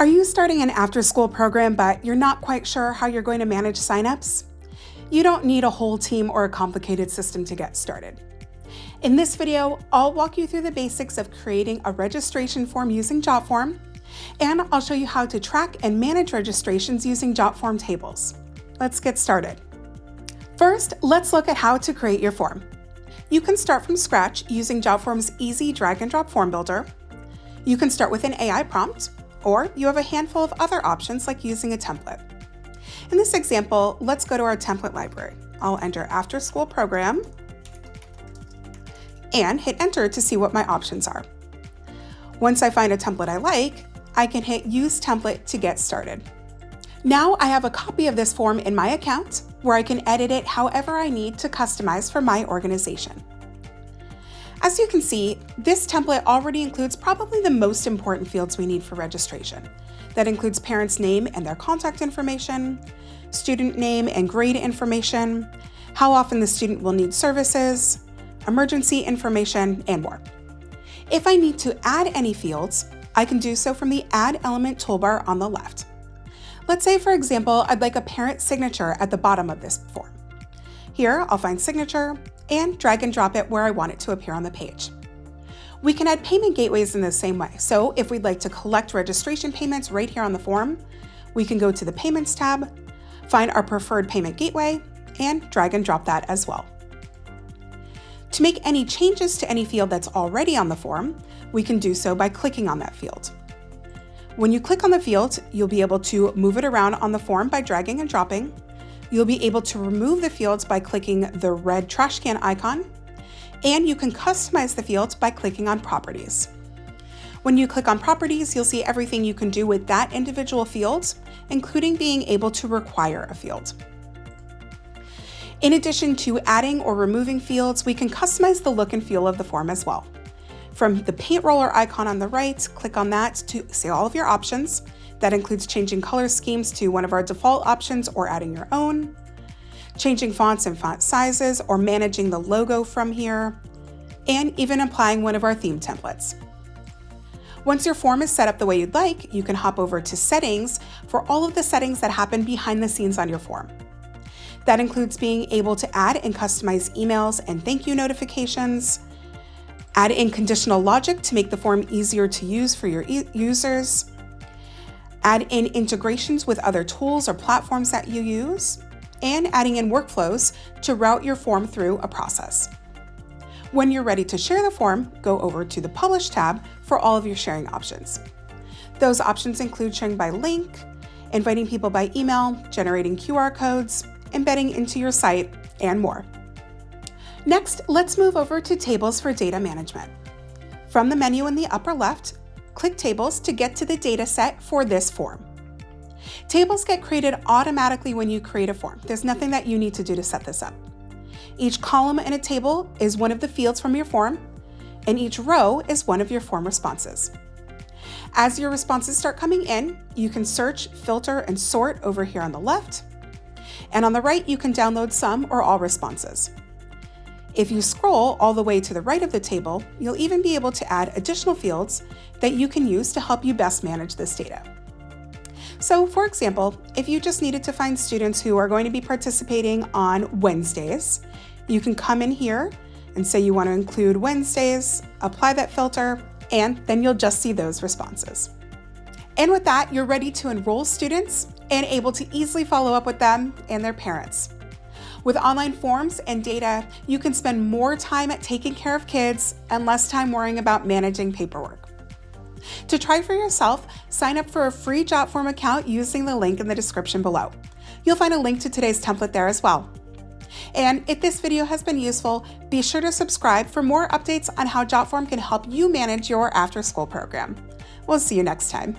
Are you starting an after-school program but you're not quite sure how you're going to manage signups? You don't need a whole team or a complicated system to get started. In this video, I'll walk you through the basics of creating a registration form using Jotform, and I'll show you how to track and manage registrations using Jotform tables. Let's get started. First, let's look at how to create your form. You can start from scratch using Jotform's easy drag and drop form builder. You can start with an AI prompt, or you have a handful of other options like using a template. In this example, let's go to our template library. I'll enter after school program and hit enter to see what my options are. Once I find a template I like, I can hit use template to get started. Now I have a copy of this form in my account where I can edit it however I need to customize for my organization. As you can see, this template already includes probably the most important fields we need for registration. That includes parents' name and their contact information, student name and grade information, how often the student will need services, emergency information, and more. If I need to add any fields, I can do so from the Add Element toolbar on the left. Let's say, for example, I'd like a parent signature at the bottom of this form. Here, I'll find signature and drag and drop it where I want it to appear on the page. We can add payment gateways in the same way. So if we'd like to collect registration payments right here on the form, we can go to the Payments tab, find our preferred payment gateway, and drag and drop that as well. To make any changes to any field that's already on the form, we can do so by clicking on that field. When you click on the field, you'll be able to move it around on the form by dragging and dropping. You'll be able to remove the fields by clicking the red trash can icon, and you can customize the fields by clicking on Properties. When you click on Properties, you'll see everything you can do with that individual field, including being able to require a field. In addition to adding or removing fields, we can customize the look and feel of the form as well. From the paint roller icon on the right, click on that to see all of your options. That includes changing color schemes to one of our default options or adding your own, changing fonts and font sizes or managing the logo from here, and even applying one of our theme templates. Once your form is set up the way you'd like, you can hop over to Settings for all of the settings that happen behind the scenes on your form. That includes being able to add and customize emails and thank you notifications, add in conditional logic to make the form easier to use for your users, add in integrations with other tools or platforms that you use, and adding in workflows to route your form through a process. When you're ready to share the form, go over to the Publish tab for all of your sharing options. Those options include sharing by link, inviting people by email, generating QR codes, embedding into your site, and more. Next, let's move over to Tables for data management. From the menu in the upper left, click Tables to get to the data set for this form. Tables get created automatically when you create a form. There's nothing that you need to do to set this up. Each column in a table is one of the fields from your form, and each row is one of your form responses. As your responses start coming in, you can search, filter, and sort over here on the left, and on the right, you can download some or all responses. If you scroll all the way to the right of the table, you'll even be able to add additional fields that you can use to help you best manage this data. So, for example, if you just needed to find students who are going to be participating on Wednesdays, you can come in here and say you want to include Wednesdays, apply that filter, and then you'll just see those responses. And with that, you're ready to enroll students and able to easily follow up with them and their parents. With online forms and data, you can spend more time at taking care of kids and less time worrying about managing paperwork. To try for yourself, sign up for a free Jotform account using the link in the description below. You'll find a link to today's template there as well. And if this video has been useful, be sure to subscribe for more updates on how Jotform can help you manage your after-school program. We'll see you next time.